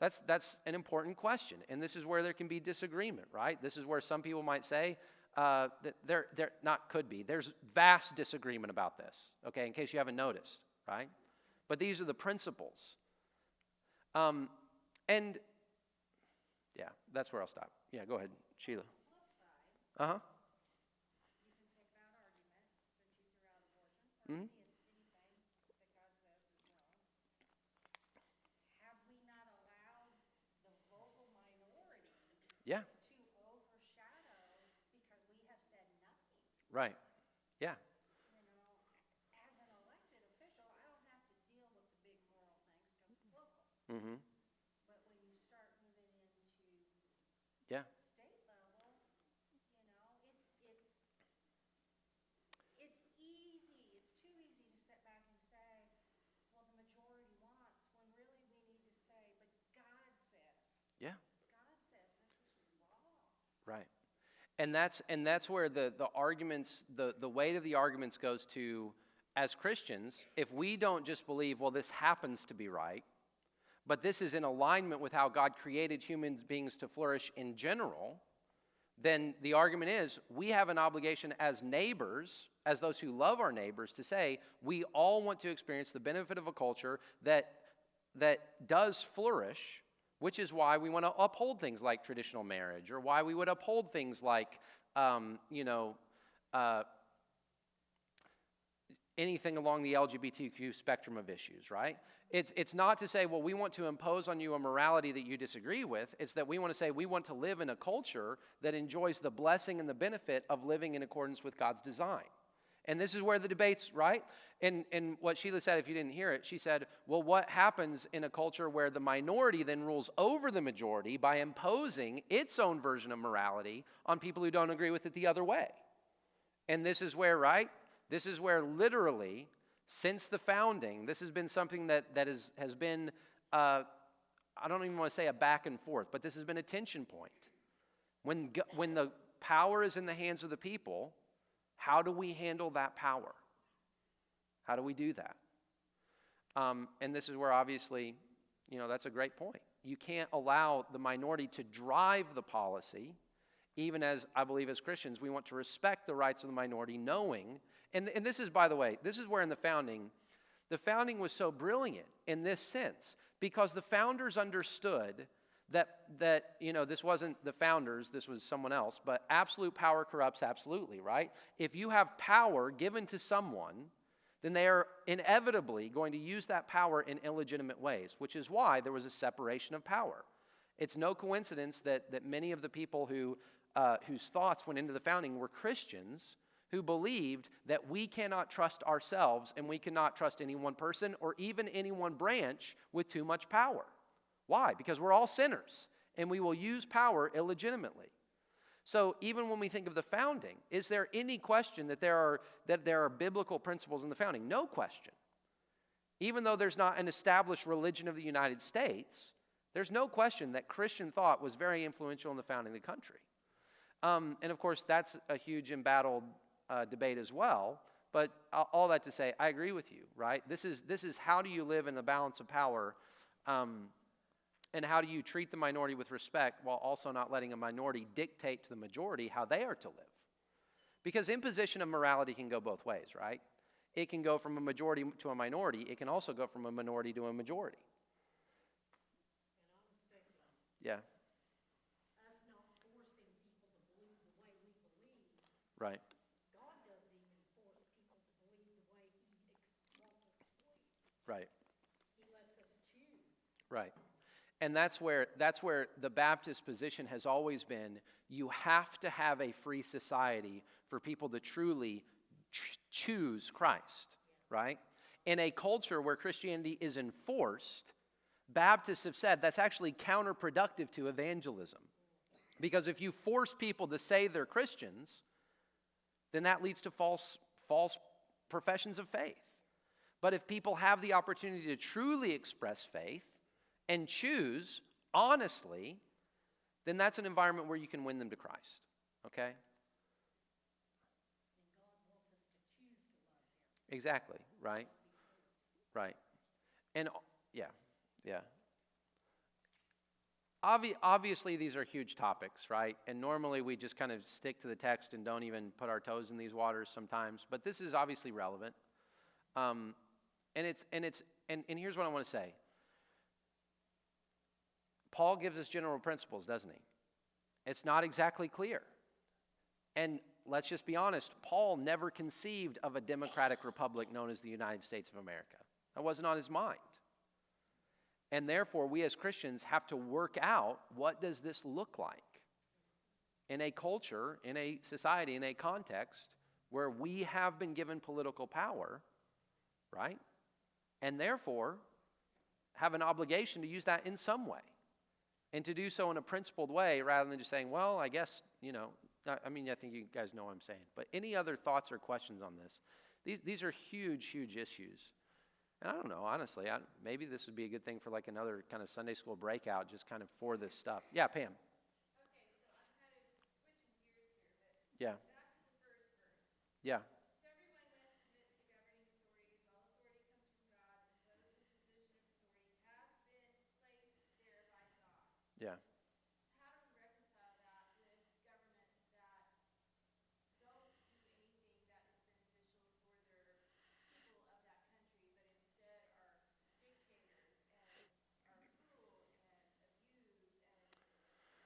That's an important question, and this is where there can be disagreement, right? This is where some people might say that there's vast disagreement about this, okay, in case you haven't noticed, right? But these are the principles. And, yeah, that's where I'll stop. Yeah, go ahead, Sheila. Uh-huh. Mm-hmm. Yeah. To overshadow because we have said nothing. Right. Yeah. You know, as an elected official, I don't have to deal with the big moral things because it's local. Mm-hmm. But when you start moving into Yeah. state level, you know, it's easy. It's too easy to sit back and say, well, the majority wants, when really we need to say, but God says. Yeah. Right. And that's where the arguments, the weight of the arguments goes to, as Christians, if we don't just believe, well, this happens to be right, but this is in alignment with how God created human beings to flourish in general, then the argument is we have an obligation as neighbors, as those who love our neighbors, to say we all want to experience the benefit of a culture that does flourish, which is why we want to uphold things like traditional marriage, or why we would uphold things like, anything along the LGBTQ spectrum of issues, right? It's not to say, well, we want to impose on you a morality that you disagree with. It's that we want to say we want to live in a culture that enjoys the blessing and the benefit of living in accordance with God's design. And this is where the debates, right? And what Sheila said, if you didn't hear it, she said, well, what happens in a culture where the minority then rules over the majority by imposing its own version of morality on people who don't agree with it the other way? And this is where, right? This is where literally, since the founding, this has been something that has been I don't even want to say a back and forth, but this has been a tension point. When the power is in the hands of the people, how do we handle that power? How do we do that? And this is where obviously, that's a great point. You can't allow the minority to drive the policy, even as I believe as Christians, we want to respect the rights of the minority, knowing, and this is, by the way, this is where in the founding was so brilliant in this sense, because the founders understood that this wasn't the founders, this was someone else, but absolute power corrupts absolutely, right? If you have power given to someone, then they are inevitably going to use that power in illegitimate ways, which is why there was a separation of power. It's no coincidence that many of the people whose thoughts went into the founding were Christians who believed that we cannot trust ourselves and we cannot trust any one person or even any one branch with too much power. Why? Because we're all sinners and we will use power illegitimately. So even when we think of the founding, is there any question that there are biblical principles in the founding? No question. Even though there's not an established religion of the United States, there's no question that Christian thought was very influential in the founding of the country. And of course, that's a huge embattled debate as well. But all that to say, I agree with you, right? This is how do you live in the balance of power, and how do you treat the minority with respect while also not letting a minority dictate to the majority how they are to live? Because imposition of morality can go both ways, right? It can go from a majority to a minority. It can also go from a minority to a majority. Yeah. Us not forcing people to believe the way we believe. Right. God doesn't even force people to believe the way He wants us to believe. Right. He lets us choose. Right. And that's where the Baptist position has always been. You have to have a free society for people to truly choose Christ, right? In a culture where Christianity is enforced, Baptists have said that's actually counterproductive to evangelism. Because if you force people to say they're Christians, then that leads to false professions of faith. But if people have the opportunity to truly express faith and choose honestly, then that's an environment where you can win them to Christ. Okay? And God wants us to choose to love Him. Exactly. Right. Right. And yeah. Obviously, these are huge topics, right? And normally we just kind of stick to the text and don't even put our toes in these waters sometimes. But this is obviously relevant. And here's what I want to say. Paul gives us general principles, doesn't he? It's not exactly clear. And let's just be honest, Paul never conceived of a democratic republic known as the United States of America. That wasn't on his mind. And therefore, we as Christians have to work out, what does this look like in a culture, in a society, in a context where we have been given political power, right? And therefore, have an obligation to use that in some way. And to do so in a principled way rather than just saying, well, I guess, I think you guys know what I'm saying. But any other thoughts or questions on this? These are huge, huge issues. And I don't know, honestly, maybe this would be a good thing for like another kind of Sunday school breakout just kind of for this stuff. Yeah, Pam. Okay, so I'm kind of switching gears here, but Yeah. back to the first verse. Yeah. To everyone must submit to governing authorities. All authority comes from God, and those in position of authority have been placed there by God. Yeah. How do we reconcile that with governments that don't do anything that is beneficial for their people of that country, but instead are dictators and are cruel and abuse?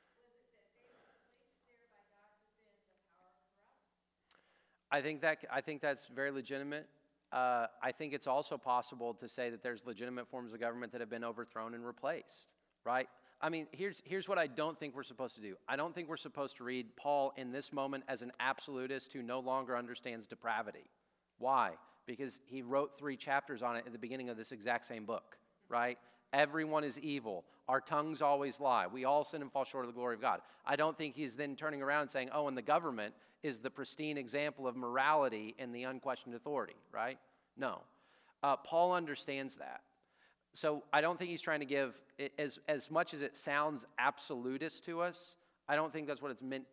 And was it that they were placed there by God, but then the power corrupts? I think that's very legitimate. I think it's also possible to say that there's legitimate forms of government that have been overthrown and replaced, right? I mean, here's what I don't think we're supposed to do. I don't think we're supposed to read Paul in this moment as an absolutist who no longer understands depravity. Why? Because he wrote 3 chapters on it at the beginning of this exact same book, right? Everyone is evil. Our tongues always lie. We all sin and fall short of the glory of God. I don't think he's then turning around and saying, oh, and the government is the pristine example of morality and the unquestioned authority, right? No. Paul understands that. So I don't think he's trying to give, as much as it sounds absolutist to us, I don't think that's what it's meant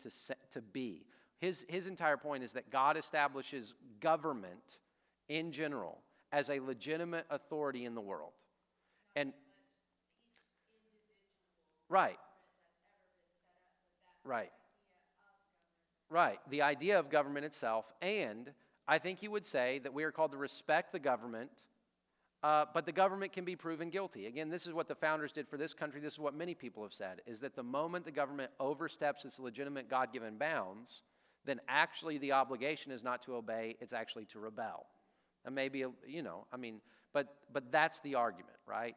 to be. His entire point is that God establishes government in general as a legitimate authority in the world. And right, right, right. The idea of government itself, and I think he would say that we are called to respect the government, but the government can be proven guilty. Again, this is what the founders did for this country. This is what many people have said, is that the moment the government oversteps its legitimate God-given bounds, then actually the obligation is not to obey, it's actually to rebel. And maybe, but that's the argument, right?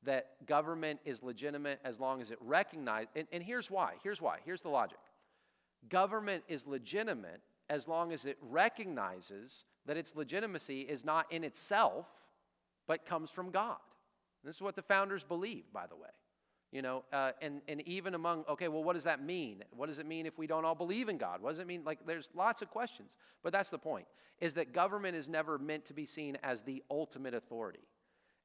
That government is legitimate as long as it recognizes, and here's why, here's the logic. Government is legitimate as long as it recognizes that its legitimacy is not in itself, but comes from God. This is what the founders believed, by the way. And even among, okay, well, what does that mean? What does it mean if we don't all believe in God? What does it mean? Like, there's lots of questions. But that's the point, is that government is never meant to be seen as the ultimate authority.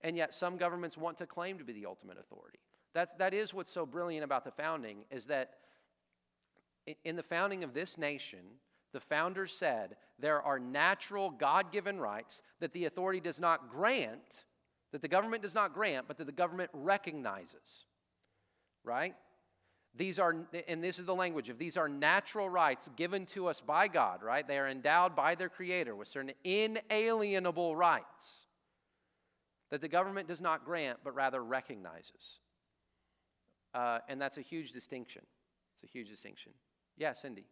And yet some governments want to claim to be the ultimate authority. That is what's so brilliant about the founding, is that in the founding of this nation, the founders said there are natural God-given rights that the authority does not grant, that the government does not grant, but that the government recognizes. Right? These are, and this is the language of, these are natural rights given to us by God, right? They are endowed by their Creator with certain inalienable rights that the government does not grant, but rather recognizes. And that's a huge distinction. It's a huge distinction. Yeah, Cindy.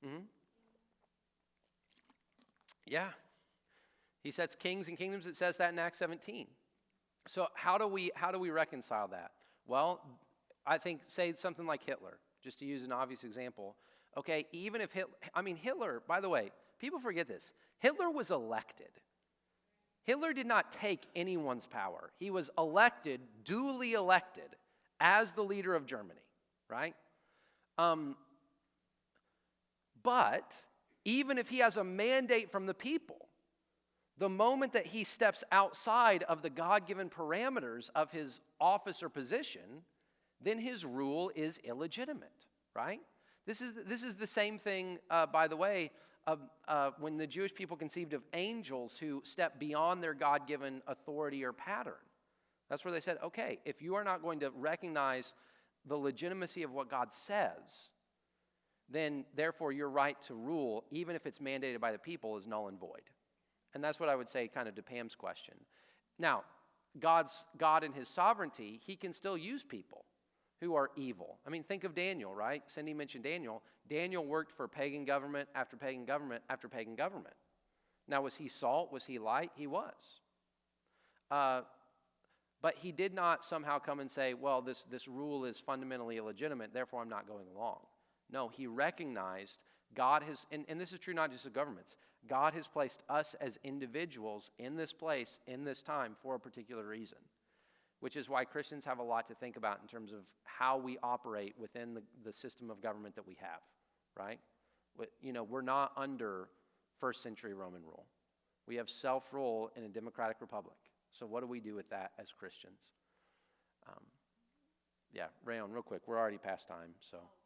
Mm-hmm. Yeah. He sets kings and kingdoms. It says that in Acts 17. So how do we reconcile that? Well, I think, say something like Hitler, just to use an obvious example. Okay, even if Hitler, by the way, people forget this. Hitler was elected. Hitler did not take anyone's power. He was elected, duly elected, as the leader of Germany, right? But even if he has a mandate from the people, the moment that he steps outside of the God-given parameters of his office or position, then his rule is illegitimate, right? This is the same thing, by the way, when the Jewish people conceived of angels who step beyond their God-given authority or pattern. That's where they said, okay, if you are not going to recognize the legitimacy of what God says, then therefore your right to rule, even if it's mandated by the people, is null and void. And that's what I would say kind of to Pam's question. Now, God in his sovereignty, he can still use people who are evil. I mean, think of Daniel, right? Cindy mentioned Daniel. Daniel worked for pagan government after pagan government after pagan government. Now, was he salt? Was he light? He was. But he did not somehow come and say, well, this rule is fundamentally illegitimate, therefore I'm not going along. No, he recognized God has, and this is true not just of governments, God has placed us as individuals in this place, in this time, for a particular reason, which is why Christians have a lot to think about in terms of how we operate within the system of government that we have, right? We're not under first century Roman rule. We have self-rule in a democratic republic. So what do we do with that as Christians? Rayon, real quick, we're already past time, so.